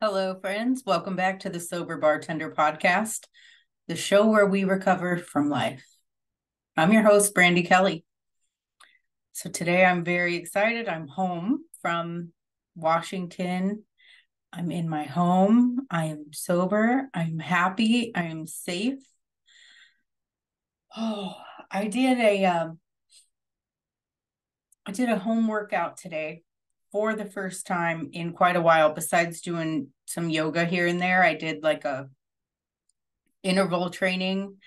Hello, friends. Welcome back to the Sober Bartender podcast, the show where we recover from life. I'm your host, Brandy Kelly. So today I'm very excited. I'm home from Washington. I'm in my home. I am sober. I'm happy. I am safe. Oh, I did a home workout today for the first time in quite a while. Besides doing some yoga here and there, I did like a interval training,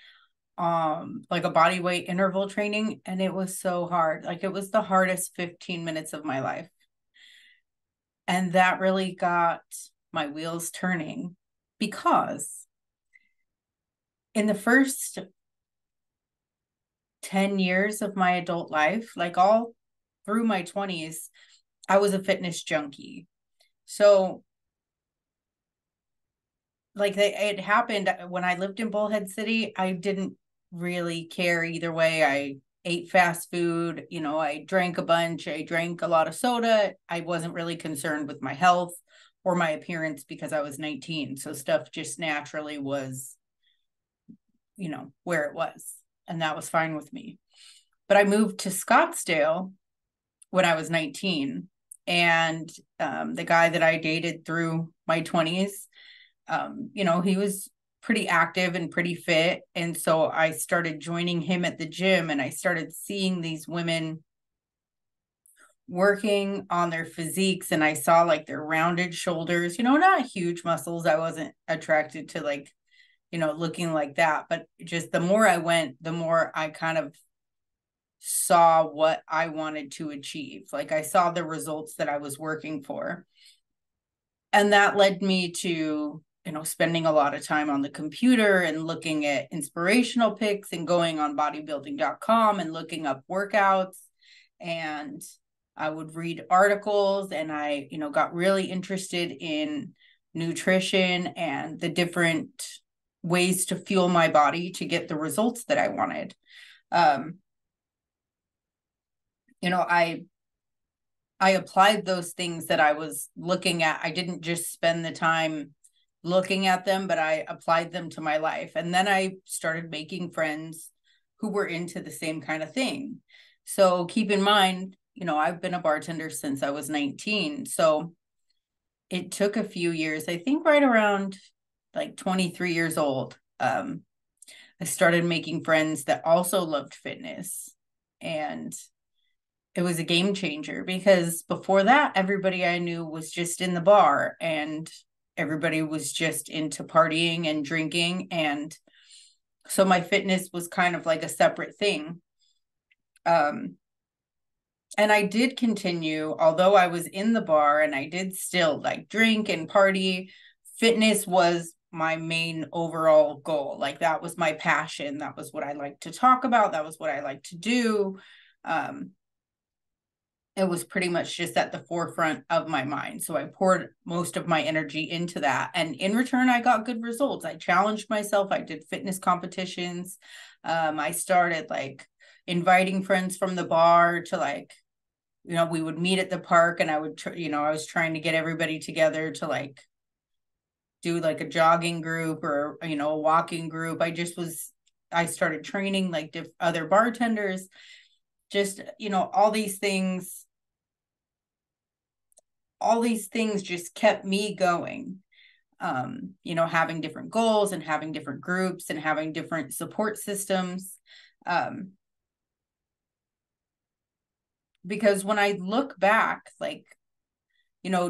like a body weight interval training, and it was so hard. Like it was the hardest 15 minutes of my life. And that really got my wheels turning because in the first 10 years of my adult life, like all through my 20s, I was a fitness junkie. So like it happened when I lived in Bullhead City. I didn't really care either way. I ate fast food, I drank a bunch. I drank a lot of soda. I wasn't really concerned with my health or my appearance because I was 19. So stuff just naturally was, where it was. And that was fine with me. But I moved to Scottsdale when I was 19. And the guy that I dated through my 20s, he was pretty active and pretty fit. And so I started joining him at the gym, and I started seeing these women working on their physiques, and I saw like their rounded shoulders, not huge muscles. I wasn't attracted to like, looking like that, but just the more I went, the more I kind of saw what I wanted to achieve. Like I saw the results that I was working for. And that led me to spending a lot of time on the computer and looking at inspirational pics and going on bodybuilding.com and looking up workouts. And I would read articles, and I, got really interested in nutrition and the different ways to fuel my body to get the results that I wanted. I applied those things that I was looking at. I didn't just spend the time looking at them, but I applied them to my life. And then I started making friends who were into the same kind of thing. So keep in mind, I've been a bartender since I was 19. So it took a few years, I think right around like 23 years old. I started making friends that also loved fitness. And it was a game changer because before that, everybody I knew was just in the bar, and everybody was just into partying and drinking. And so my fitness was kind of like a separate thing. And I did continue, although I was in the bar and I did still like drink and party, fitness was my main overall goal. Like that was my passion. That was what I liked to talk about. That was what I liked to do. It was pretty much just at the forefront of my mind. So I poured most of my energy into that. And in return, I got good results. I challenged myself. I did fitness competitions. I started like inviting friends from the bar to like, we would meet at the park, and I would, I was trying to get everybody together to like do like a jogging group or, a walking group. I started training like other bartenders, just, all these things just kept me going. Having different goals and having different groups and having different support systems. Because when I look back, like,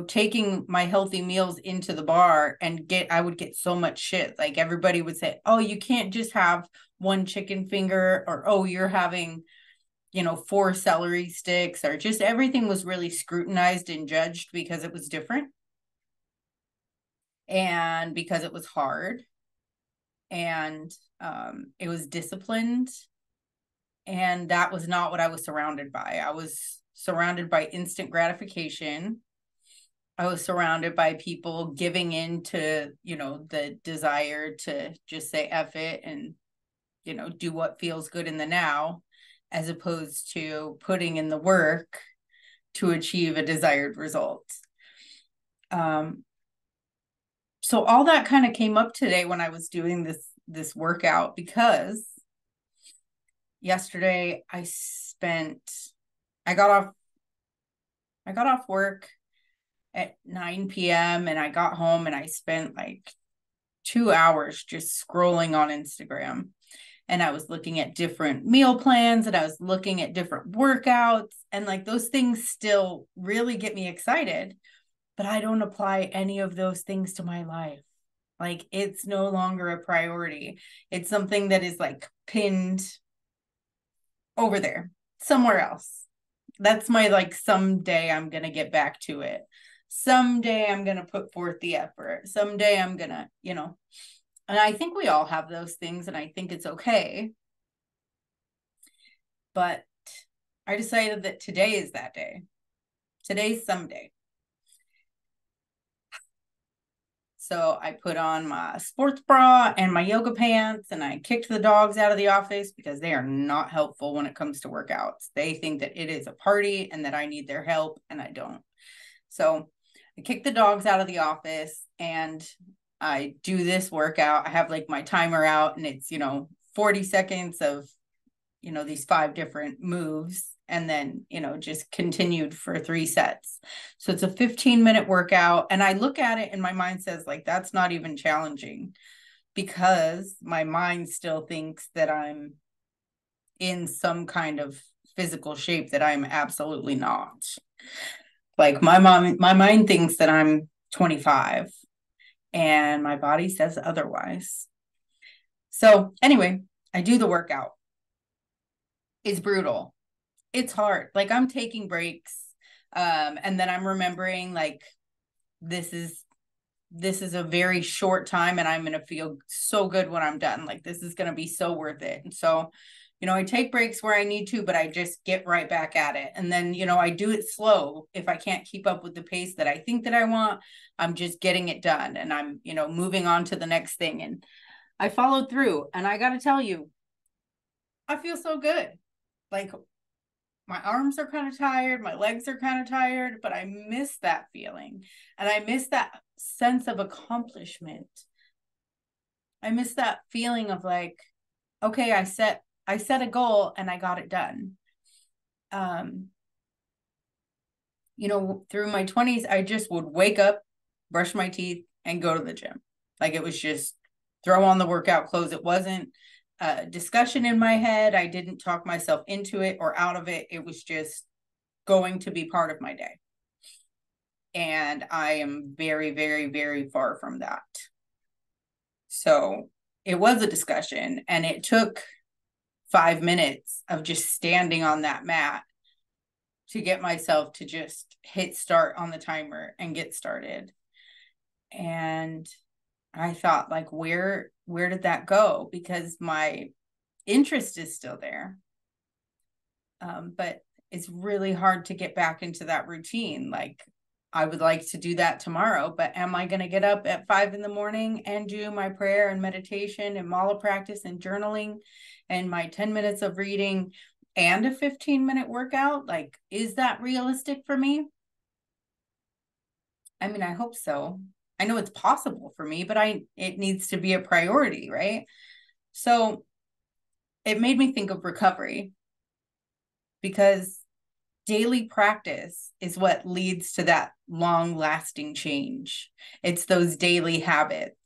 taking my healthy meals into the bar and I would get so much shit. Like everybody would say, oh, you can't just have one chicken finger, or, oh, you're having 4 celery sticks, or just everything was really scrutinized and judged because it was different and because it was hard, and it was disciplined. And that was not what I was surrounded by. I was surrounded by instant gratification. I was surrounded by people giving in to, the desire to just say F it and, do what feels good in the now, as opposed to putting in the work to achieve a desired result. So all that kind of came up today when I was doing this workout, because yesterday I got off work at 9 p.m. and I got home and I spent like 2 hours just scrolling on Instagram. And I was looking at different meal plans and I was looking at different workouts, and like those things still really get me excited, but I don't apply any of those things to my life. Like, it's no longer a priority. It's something that is like pinned over there somewhere else. That's my like, someday I'm going to get back to it. Someday I'm going to put forth the effort. Someday I'm going to, and I think we all have those things, and I think it's okay. But I decided that today is that day. Today's someday. So I put on my sports bra and my yoga pants, and I kicked the dogs out of the office because they are not helpful when it comes to workouts. They think that it is a party and that I need their help, and I don't. So I kicked the dogs out of the office and I do this workout. I have like my timer out, and it's, 40 seconds of, these 5 different moves, and then, just continued for 3 sets. So it's a 15-minute workout. And I look at it and my mind says, like, that's not even challenging, because my mind still thinks that I'm in some kind of physical shape that I'm absolutely not. Like, my mind thinks that I'm 25 and my body says otherwise. So anyway, I do the workout. It's brutal. It's hard. Like, I'm taking breaks. And then I'm remembering, like, this is a very short time and I'm going to feel so good when I'm done. Like, this is going to be so worth it. And so, I take breaks where I need to, but I just get right back at it. And then, I do it slow. If I can't keep up with the pace that I think that I want, I'm just getting it done. And I'm, moving on to the next thing. And I followed through. And I got to tell you, I feel so good. Like, my arms are kind of tired, my legs are kind of tired, but I miss that feeling. And I miss that sense of accomplishment. I miss that feeling of like, okay, I set a goal and I got it done. Through my 20s, I just would wake up, brush my teeth, and go to the gym. Like, it was just throw on the workout clothes. It wasn't a discussion in my head. I didn't talk myself into it or out of it. It was just going to be part of my day. And I am very, very, very far from that. So it was a discussion, and it took 5 minutes of just standing on that mat to get myself to just hit start on the timer and get started. And I thought, like, where did that go? Because my interest is still there. But it's really hard to get back into that routine. Like, I would like to do that tomorrow, but am I going to get up at 5 a.m. and do my prayer and meditation and mala practice and journaling and my 10 minutes of reading and a 15-minute workout? Like, is that realistic for me? I mean, I hope so. I know it's possible for me, but it needs to be a priority, right? So it made me think of recovery, because daily practice is what leads to that long-lasting change. It's those daily habits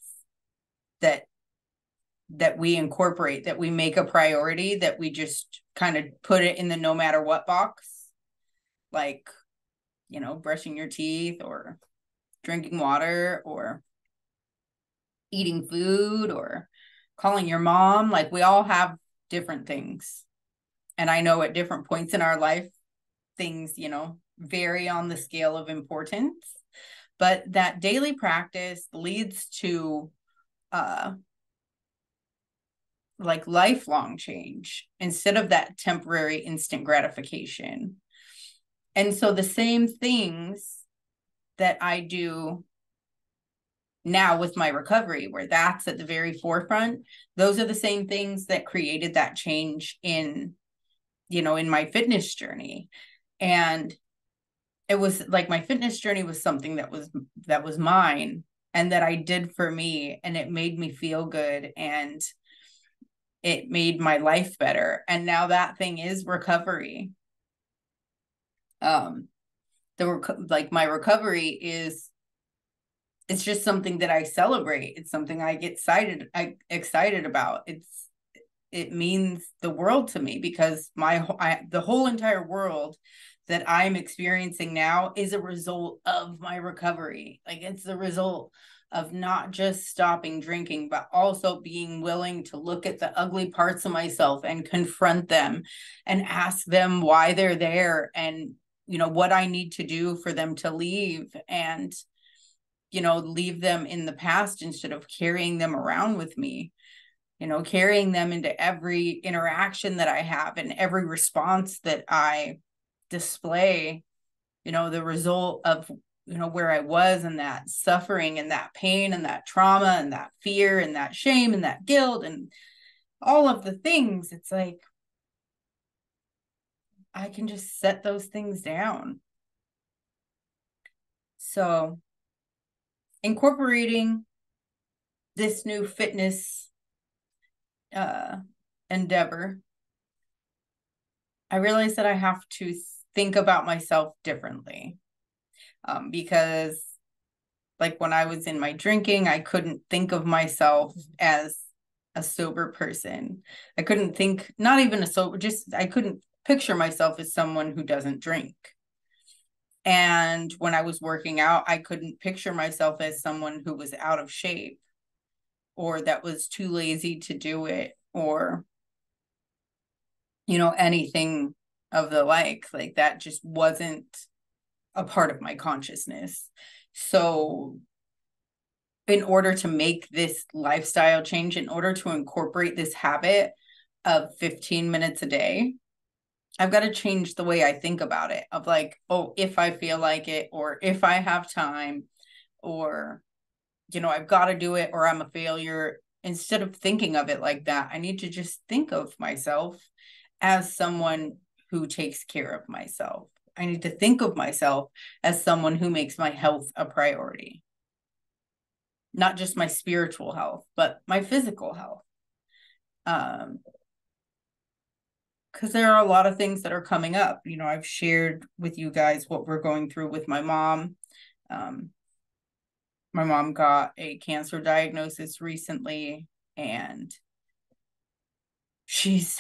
that we incorporate, that we make a priority, that we just kind of put it in the no matter what box, like, brushing your teeth or drinking water or eating food or calling your mom. Like, we all have different things. And I know at different points in our life, things, vary on the scale of importance. But that daily practice leads to like lifelong change instead of that temporary instant gratification. And so the same things that I do now with my recovery, where that's at the very forefront, those are the same things that created that change in my fitness journey. And it was like, my fitness journey was something that was mine. and that I did for me, and it made me feel good, and it made my life better. And now that thing is recovery. Like my recovery is, it's just something that I celebrate. It's something I get excited about. It means the world to me, because the whole entire world that I'm experiencing now is a result of my recovery. Like, it's the result of not just stopping drinking, but also being willing to look at the ugly parts of myself and confront them and ask them why they're there, and, what I need to do for them to leave, and, leave them in the past instead of carrying them around with me. Carrying them into every interaction that I have and every response that I display, the result of, where I was, and that suffering and that pain and that trauma and that fear and that shame and that guilt and all of the things. It's like, I can just set those things down. So incorporating this new fitness endeavor, I realized that I have to think about myself differently, because like when I was in my drinking, I couldn't think of myself as a sober person. I couldn't think, not even I couldn't picture myself as someone who doesn't drink. And when I was working out, I couldn't picture myself as someone who was out of shape, or that was too lazy to do it, or, anything of the like that just wasn't a part of my consciousness. So in order to make this lifestyle change, in order to incorporate this habit of 15 minutes a day, I've got to change the way I think about it, of like, oh, if I feel like it, or if I have time, or, I've got to do it or I'm a failure. Instead of thinking of it like that, I need to just think of myself as someone who takes care of myself. I need to think of myself as someone who makes my health a priority. Not just my spiritual health, but my physical health. Because there are a lot of things that are coming up. I've shared with you guys what we're going through with my mom. My mom got a cancer diagnosis recently, and she's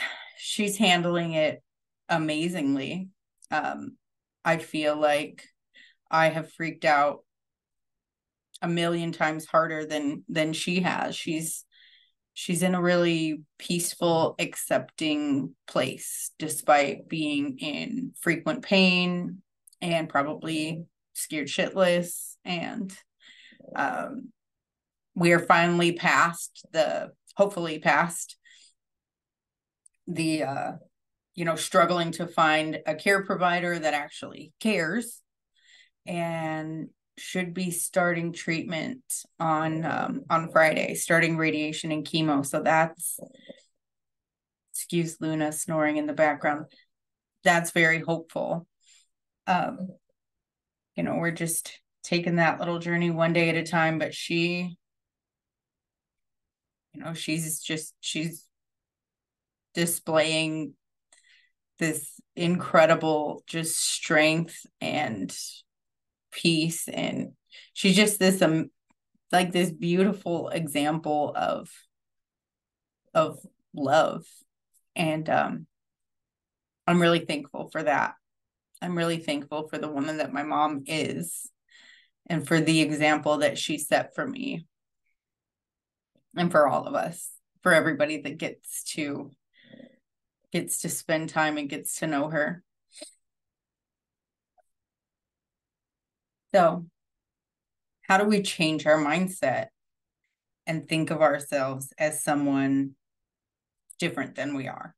handling it amazingly. I feel like I have freaked out a million times harder than she has. She's in a really peaceful, accepting place, despite being in frequent pain and probably scared shitless. And we are finally hopefully past the struggling to find a care provider that actually cares, and should be starting treatment on Friday, starting radiation and chemo. So that's, excuse Luna snoring in the background, that's very hopeful. We're just taking that little journey one day at a time, but she's displaying this incredible just strength and peace, and she's just this this beautiful example of love. And I'm really thankful for that. I'm really thankful for the woman that my mom is, and for the example that she set for me, and for all of us, for everybody that gets to spend time and gets to know her. So how do we change our mindset and think of ourselves as someone different than we are?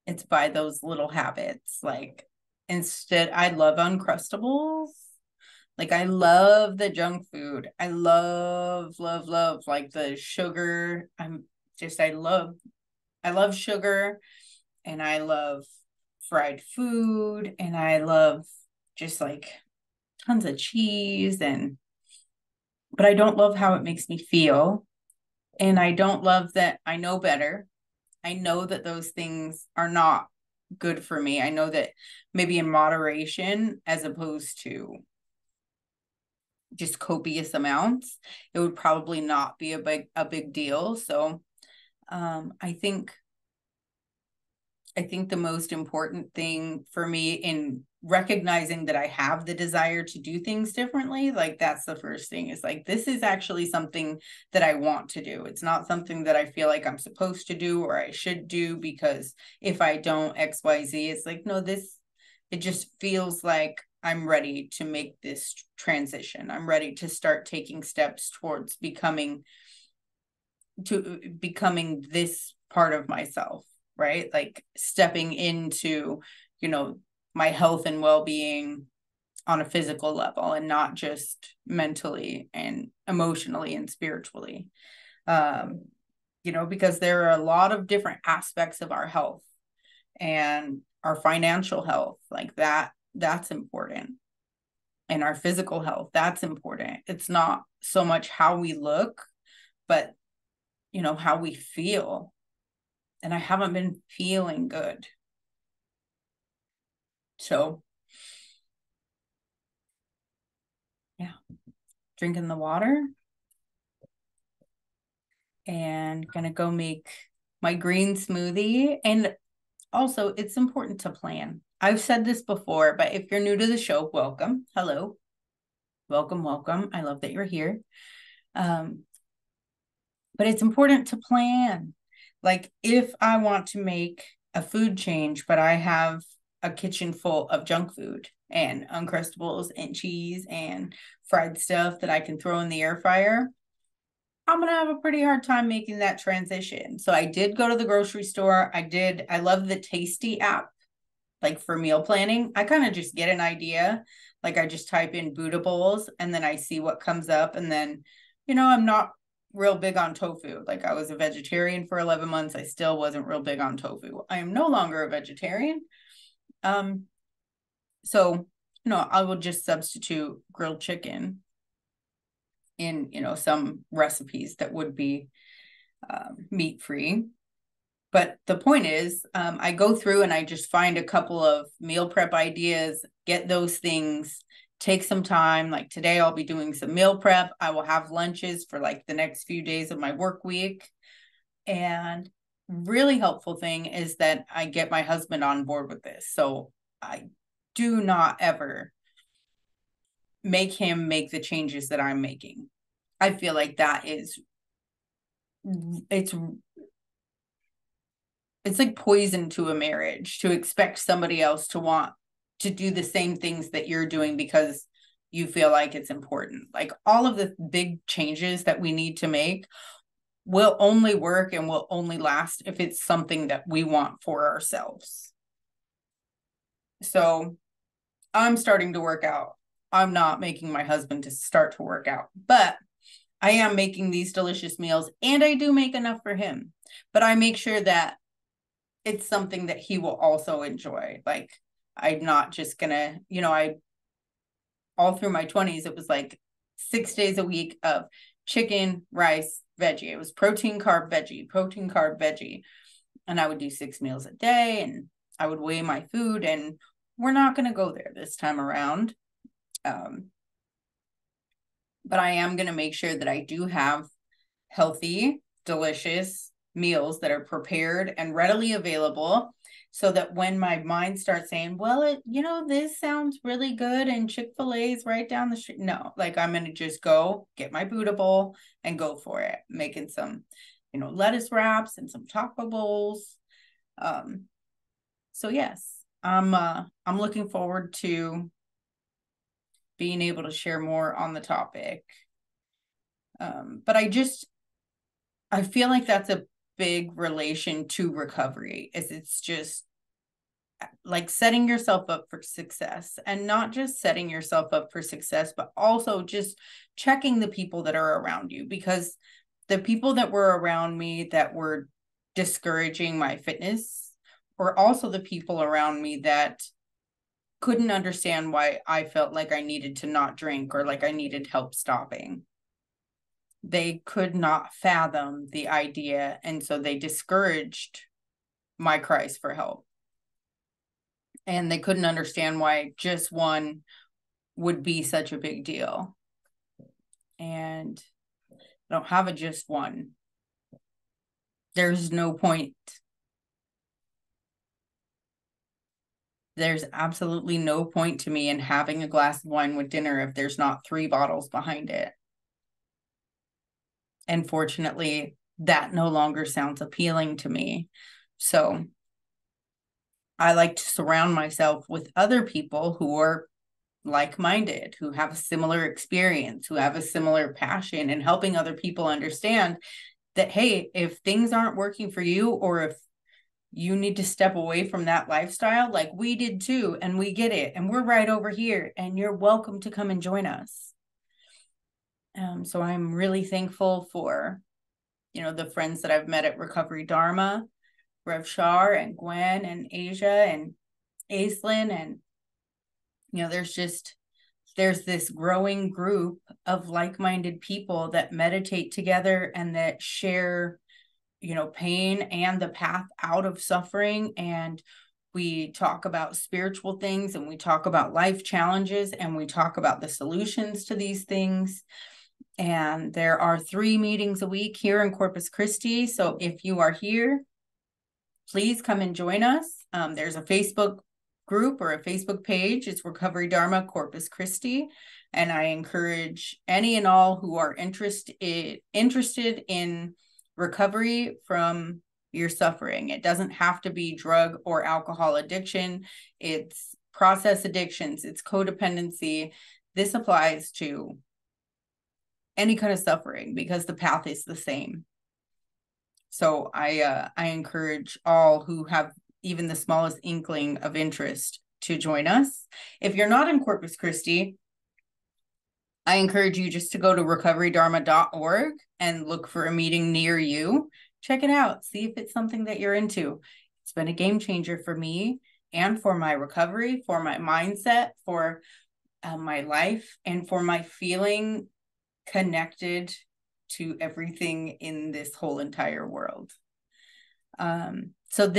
It's by those little habits. Like, instead, I love Uncrustables. Like, I love the junk food. I love like the sugar. I love sugar, and I love fried food, and I love just like tons of cheese, and but I don't love how it makes me feel. And I don't love that I know better. I know that those things are not good for me. I know that maybe in moderation, as opposed to just copious amounts, it would probably not be a big deal. So I think the most important thing for me in recognizing that I have the desire to do things differently, like that's the first thing, is like, this is actually something that I want to do. It's not something that I feel like I'm supposed to do or I should do because if I don't XYZ, it's like, no, it just feels like I'm ready to make this transition. I'm ready to start taking steps towards becoming this part of myself, right? Like stepping into, my health and well-being on a physical level and not just mentally and emotionally and spiritually. Because there are a lot of different aspects of our health and our financial health, like that's important. And our physical health, that's important. It's not so much how we look, but how we feel. And I haven't been feeling good. So yeah, drinking the water and gonna go make my green smoothie. And also, it's important to plan. I've said this before, but if you're new to the show, welcome. Hello. Welcome. I love that you're here. But it's important to plan. Like if I want to make a food change, but I have a kitchen full of junk food and Uncrustables and cheese and fried stuff that I can throw in the air fryer, I'm going to have a pretty hard time making that transition. So I did go to the grocery store. I love the Tasty app, like for meal planning. I kind of just get an idea. Like I just type in Buddha bowls and then I see what comes up. And then, I'm not real big on tofu. Like I was a vegetarian for 11 months. I still wasn't real big on tofu. I am no longer a vegetarian. So, I will just substitute grilled chicken in, some recipes that would be meat free. But the point is, I go through and I just find a couple of meal prep ideas, get those things, take some time. Like today, I'll be doing some meal prep. I will have lunches for like the next few days of my work week. And really helpful thing is that I get my husband on board with this. So I do not ever make him make the changes that I'm making. I feel like it's like poison to a marriage to expect somebody else to want to do the same things that you're doing because you feel like it's important. Like all of the big changes that we need to make will only work and will only last if it's something that we want for ourselves. So I'm starting to work out. I'm not making my husband to start to work out, but I am making these delicious meals and I do make enough for him, but I make sure that it's something that he will also enjoy. Like I'm not just gonna, all through my 20s, it was like 6 days a week of chicken, rice, veggie. It was protein, carb, veggie. And I would do 6 meals a day and I would weigh my food, and we're not going to go there this time around. But I am going to make sure that I do have healthy, delicious meals that are prepared and readily available, so that when my mind starts saying, well, this sounds really good and Chick-fil-A is right down the street. No, like I'm going to just go get my Buddha bowl and go for it, making some, lettuce wraps and some taco bowls. So yes, I'm looking forward to being able to share more on the topic. But I feel like that's a big relation to recovery, is it's just like setting yourself up for success, and not just setting yourself up for success, but also just checking the people that are around you, because the people that were around me that were discouraging my fitness were also the people around me that couldn't understand why I felt like I needed to not drink or like I needed help stopping. they could not fathom the idea. And so they discouraged my cries for help. And they couldn't understand why just one would be such a big deal. And I don't have a just one. There's no point. There's absolutely no point to me in having a glass of wine with dinner if there's not 3 bottles behind it. And fortunately, that no longer sounds appealing to me. So I like to surround myself with other people who are like-minded, who have a similar experience, who have a similar passion, and helping other people understand that, hey, if things aren't working for you, or if you need to step away from that lifestyle, like we did too, and we get it, and we're right over here, and you're welcome to come and join us. So I'm really thankful for, the friends that I've met at Recovery Dharma, Rev Shar and Gwen and Asia and Aislinn, and there's this growing group of like-minded people that meditate together and that share, pain and the path out of suffering. And we talk about spiritual things, and we talk about life challenges, and we talk about the solutions to these things. And there are 3 meetings a week here in Corpus Christi. So if you are here, please come and join us. There's a Facebook group or a Facebook page. It's Recovery Dharma Corpus Christi. And I encourage any and all who are interested in recovery from your suffering. It doesn't have to be drug or alcohol addiction. It's process addictions. It's codependency. This applies to any kind of suffering because the path is the same. So I encourage all who have even the smallest inkling of interest to join us. If you're not in Corpus Christi, I encourage you just to go to recoverydharma.org and look for a meeting near you. Check it out. See if it's something that you're into. It's been a game changer for me and for my recovery, for my mindset, for my life, and for my feeling connected to everything in this whole entire world. So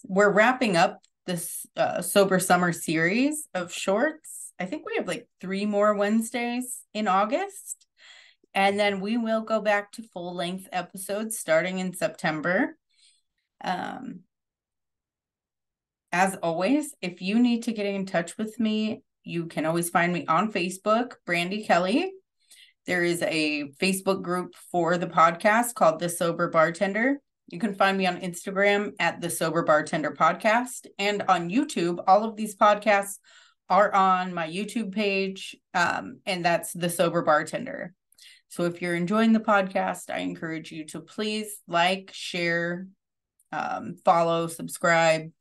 we're wrapping up this Sober Summer series of shorts. I think we have like 3 more Wednesdays in August. And then we will go back to full-length episodes starting in September. As always, if you need to get in touch with me, you can always find me on Facebook, Brandy Kelly. There is a Facebook group for the podcast called The Sober Bartender. You can find me on Instagram at The Sober Bartender Podcast, and on YouTube. All of these podcasts are on my YouTube page, and that's The Sober Bartender. So if you're enjoying the podcast, I encourage you to please like, share, follow, subscribe,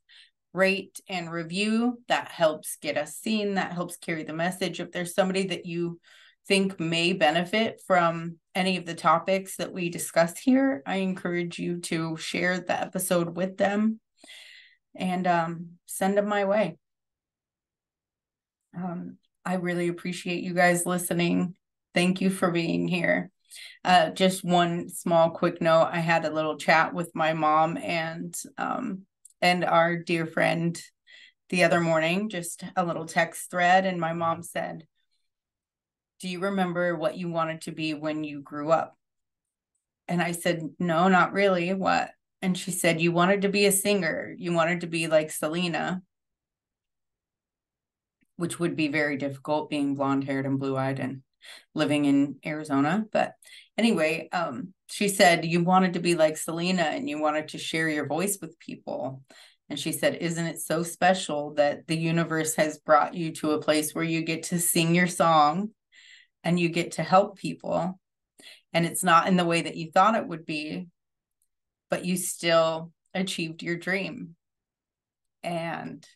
rate, and review. That helps get us seen. That helps carry the message. If there's somebody that you think may benefit from any of the topics that we discuss here, I encourage you to share the episode with them and send them my way. I really appreciate you guys listening. Thank you for being here. Just one small quick note. I had a little chat with my mom and our dear friend the other morning, just a little text thread. And my mom said, "Do you remember what you wanted to be when you grew up?" And I said, "No, not really." "What?" And she said, "You wanted to be a singer. You wanted to be like Selena," which would be very difficult being blonde-haired and blue-eyed and living in Arizona. But anyway, she said, "You wanted to be like Selena and you wanted to share your voice with people." And she said, "Isn't it so special that the universe has brought you to a place where you get to sing your song and you get to help people, and it's not in the way that you thought it would be, but you still achieved your dream." And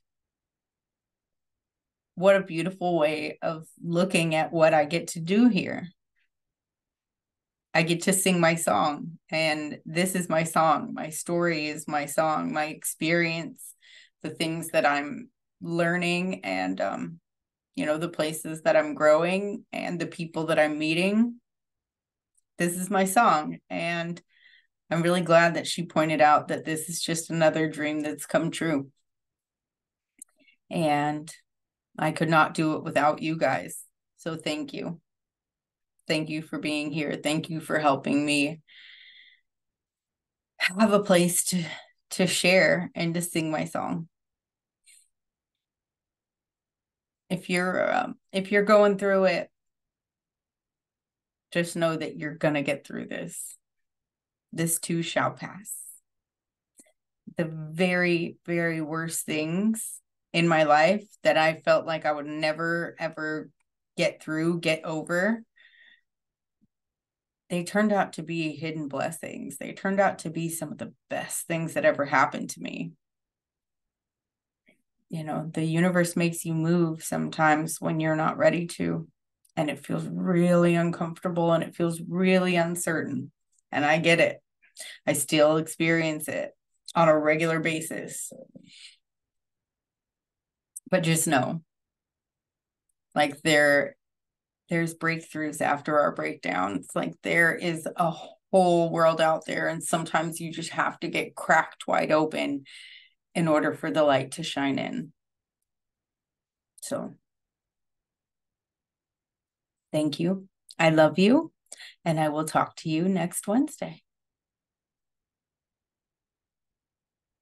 what a beautiful way of looking at what I get to do here. I get to sing my song, and this is my song. My story is my song, my experience, the things that I'm learning, and the places that I'm growing and the people that I'm meeting. this is my song. And I'm really glad that she pointed out that this is just another dream that's come true. And I could not do it without you guys. So thank you. Thank you for being here. Thank you for helping me have a place to share and to sing my song. If you're going through it, just know that you're gonna get through this. This too shall pass. The very, very worst things in my life that I felt like I would never, ever get through, get over, they turned out to be hidden blessings. They turned out to be some of the best things that ever happened to me. You know, the universe makes you move sometimes when you're not ready to, and it feels really uncomfortable and it feels really uncertain. And I get it. I still experience it on a regular basis. But just know, like there's breakthroughs after our breakdowns. Like there is a whole world out there, and sometimes you just have to get cracked wide open in order for the light to shine in. So thank you. I love you, and I will talk to you next Wednesday.